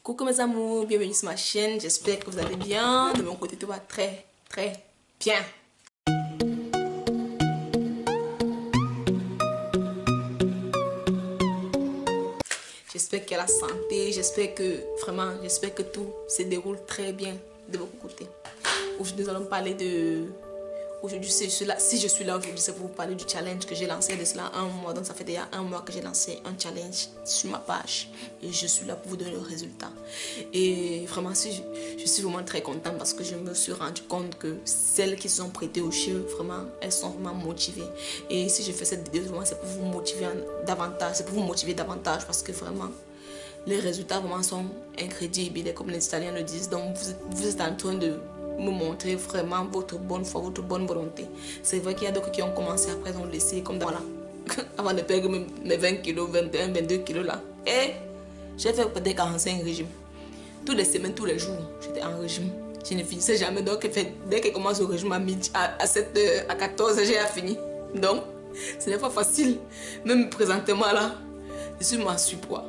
Coucou mes amours, bienvenue sur ma chaîne, j'espère que vous allez bien. De mon côté tout va très bien. J'espère qu'il y a la santé, j'espère que tout se déroule très bien de votre côté. Aujourd'hui nous allons parler de... Aujourd'hui, si je suis là aujourd'hui, c'est pour vous parler du challenge que j'ai lancé de cela un mois. Donc, ça fait déjà un mois que j'ai lancé un challenge sur ma page. Et je suis là pour vous donner le résultat. Et vraiment, je suis vraiment très contente parce que je me suis rendu compte que celles qui se sont prêtées au jeu, vraiment, elles sont vraiment motivées. Et si je fais cette vidéo, vraiment, c'est pour vous motiver davantage. C'est pour vous motiver davantage parce que vraiment, les résultats vraiment sont incroyables, comme les Italiens le disent. Donc, vous êtes en train de me montrer vraiment votre bonne foi, votre bonne volonté. C'est vrai qu'il y a d'autres qui ont commencé après, ils ont laissé comme voilà, avant de perdre mes 20 kilos, 21, 22 kilos là. Et j'ai fait peut-être 45 régimes. Toutes les semaines, tous les jours, j'étais en régime. Je ne finissais jamais. Donc, dès que commence le régime à midi, à 7 heures, à 14 heures, j'ai fini. Donc, ce n'est pas facile. Même présentement là, je suis en surpoids.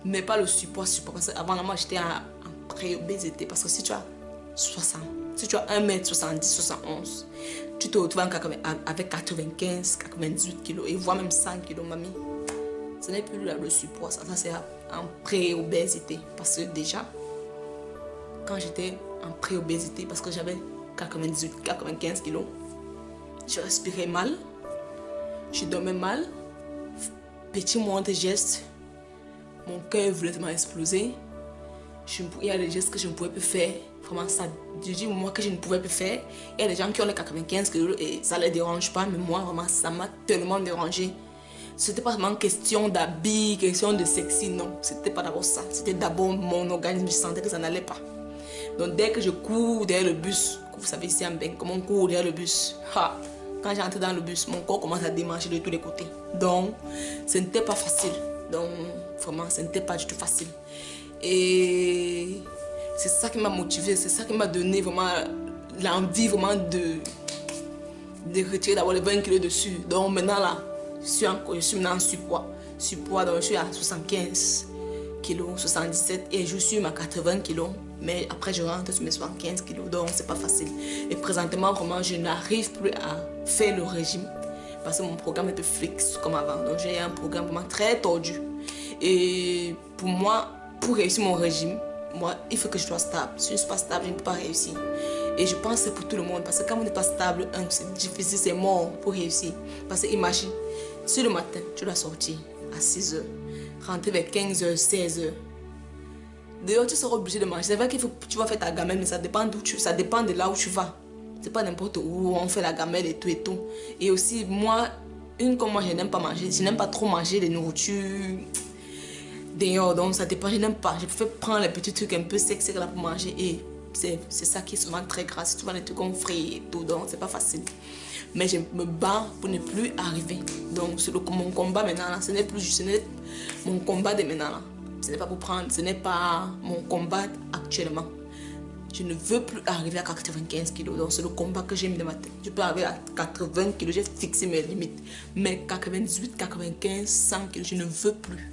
Mais pas le surpoids. Parce qu'avant, moi, j'étais en pré-obésité. Parce que si tu as 60, si tu as 1m70, 71, tu te retrouves avec 95, 98 kilos et voire même 100 kilos, mamie. Ce n'est plus le surpoids, ça c'est en pré-obésité. Parce que déjà, quand j'étais en pré-obésité, parce que j'avais 98, 95 kilos, je respirais mal, je dormais mal, petit moindre geste, mon cœur voulait tellement exploser. Il y a des gestes que je ne pouvais plus faire. Vraiment, ça, je dis moi que je ne pouvais plus faire. Il y a des gens qui ont les 95 kilos et ça ne les dérange pas. Mais moi, vraiment, ça m'a tellement dérangé. C'était pas vraiment question d'habit, question de sexy, non. C'était pas d'abord ça. C'était d'abord mon organisme. Je sentais que ça n'allait pas. Donc, dès que je cours derrière le bus, vous savez ici en Beng, comment on court derrière le bus. Quand j'entre dans le bus, mon corps commence à démanger de tous les côtés. Donc, ce n'était pas facile. Donc, vraiment, ce n'était pas du tout facile. Et c'est ça qui m'a motivée, c'est ça qui m'a donné vraiment l'envie vraiment de retirer d'abord les 20 kilos dessus. Donc maintenant là, je suis maintenant en surpoids, donc je suis à 75 kilos, 77 et je suis à 80 kilos. Mais après je rentre sur mes 75 kilos, donc c'est pas facile. Et présentement vraiment je n'arrive plus à faire le régime parce que mon programme est plus fixe comme avant. Donc j'ai un programme vraiment très tordu. Et pour moi, pour réussir mon régime, moi, il faut que je sois stable. Si je ne suis pas stable, je ne peux pas réussir. Et je pense que c'est pour tout le monde. Parce que quand on n'est pas stable, c'est difficile, c'est mort pour réussir. Parce que imagine, si le matin, tu dois sortir à 6 heures, rentrer vers 15 heures, 16 heures. Dehors, tu seras obligé de manger. C'est vrai qu'il faut tu vas faire ta gamelle, mais ça dépend ça dépend de là où tu vas. C'est pas n'importe où on fait la gamelle et tout et tout. Et aussi, moi, comme moi, je n'aime pas manger. Je n'aime pas trop manger des nourritures dehors, donc ça dépend, je n'aime pas. Je préfère prendre les petits trucs un peu secs là pour manger et c'est ça qui est souvent très gras. C'est souvent des trucs qu'on frit et tout, donc c'est pas facile. Mais je me bats pour ne plus arriver. Donc mon combat maintenant là, ce n'est mon combat de maintenant là. Ce n'est pas pour prendre, ce n'est pas mon combat actuellement. Je ne veux plus arriver à 95 kilos. Donc c'est le combat que j'ai mis dans ma tête. Je peux arriver à 80 kilos, j'ai fixé mes limites. Mais 98, 95, 100 kilos, je ne veux plus.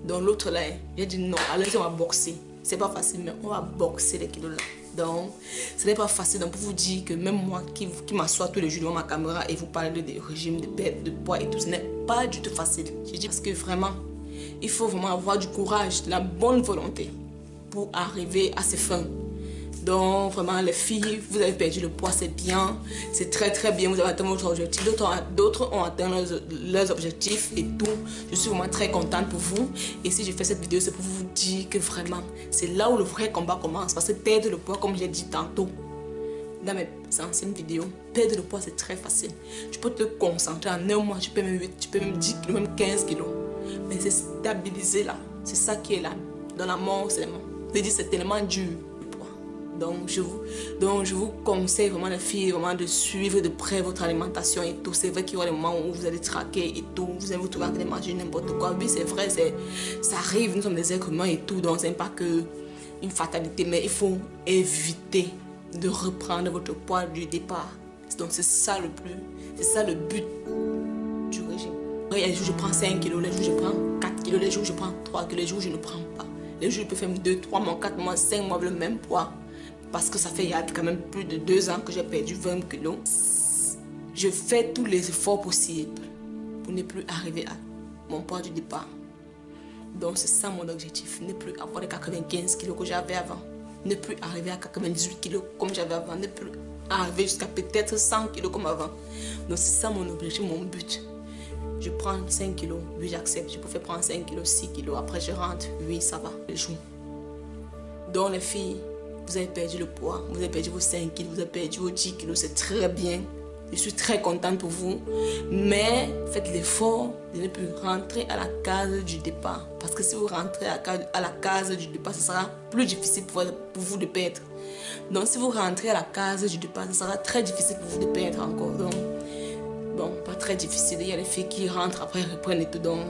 Donc l'autre là, j'ai dit non, allez on va boxer. C'est pas facile, mais on va boxer les kilos là. Donc ce n'est pas facile. Donc pour vous dire que même moi qui m'assois tous les jours devant ma caméra et vous parlez de régime, de perte de poids et tout, ce n'est pas du tout facile. Je dis parce que vraiment, il faut vraiment avoir du courage, de la bonne volonté pour arriver à ses fins. Donc vraiment les filles, vous avez perdu le poids, c'est bien, c'est très bien, vous avez atteint votre objectif. D'autres ont atteint leurs objectifs et tout. Je suis vraiment très contente pour vous. Et si je fais cette vidéo, c'est pour vous dire que vraiment, c'est là où le vrai combat commence. Parce que perdre le poids, comme j'ai dit tantôt dans mes anciennes vidéos, perdre le poids c'est très facile. Tu peux te concentrer en un mois, tu peux même 8, tu peux même 10 kilos, même 15 kilos. Mais c'est stabilisé là, c'est ça qui est là. Dans la mort, c'est la mort. Je dis c'est tellement dur. Donc je vous conseille vraiment les filles vraiment de suivre de près votre alimentation et tout. C'est vrai qu'il y aura des moments où vous allez traquer et tout. Vous allez vous trouver en train de manger n'importe quoi. Oui c'est vrai, ça arrive, nous sommes des êtres humains et tout. Donc c'est pas que une fatalité, mais il faut éviter de reprendre votre poids du départ. Donc c'est ça le but du régime. Il y a des jours je prends 5 kilos, les jours je prends 4 kilos, les jours je prends 3 kilos, les jours je ne prends pas. Les jours, je peux faire 2, 3 mois, 4 mois, 5 mois le même poids. Parce que ça fait il y a quand même plus de 2 ans que j'ai perdu 20 kilos. Je fais tous les efforts possibles pour ne plus arriver à mon poids du départ. Donc c'est ça mon objectif. Ne plus avoir les 95 kilos que j'avais avant. Ne plus arriver à 98 kilos comme j'avais avant. Ne plus arriver jusqu'à peut-être 100 kilos comme avant. Donc c'est ça mon objectif, mon but. Je prends 5 kilos, oui j'accepte. Je peux faire prendre 5 kilos, 6 kilos. Après je rentre, oui ça va. Je joue. Donc les filles, vous avez perdu le poids. Vous avez perdu vos 5 kilos, vous avez perdu vos 10 kilos. C'est très bien. Je suis très contente pour vous. Mais faites l'effort de ne plus rentrer à la case du départ. Parce que si vous rentrez à la case du départ, ce sera plus difficile pour vous de perdre. Donc si vous rentrez à la case du départ, ce sera très difficile pour vous de perdre encore. Donc, bon, pas très difficile. Il y a les filles qui rentrent, après reprennent et tout. Donc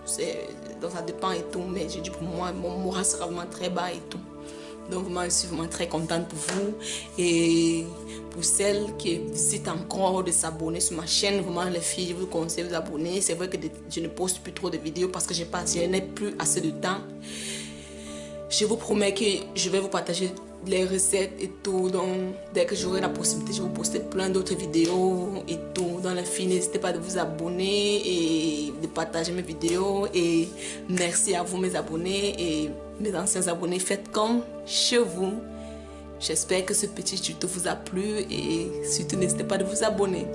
ça dépend et tout. Mais j'ai dit pour moi, mon moral sera vraiment très bas et tout. Donc vraiment, je suis vraiment très contente pour vous. Et pour celles qui hésitent encore de s'abonner sur ma chaîne, vraiment les filles, je vous conseille de vous abonner. C'est vrai que je ne poste plus trop de vidéos parce que je n'ai plus assez de temps. Je vous promets que je vais vous partager les recettes et tout. Donc dès que j'aurai la possibilité, je vais vous poster plein d'autres vidéos et tout. Dans les filles, n'hésitez pas de vous abonner et de partager mes vidéos. Et merci à vous mes abonnés et mes anciens abonnés. Faites comme chez vous. J'espère que ce petit tuto vous a plu et surtout n'hésitez pas de vous abonner.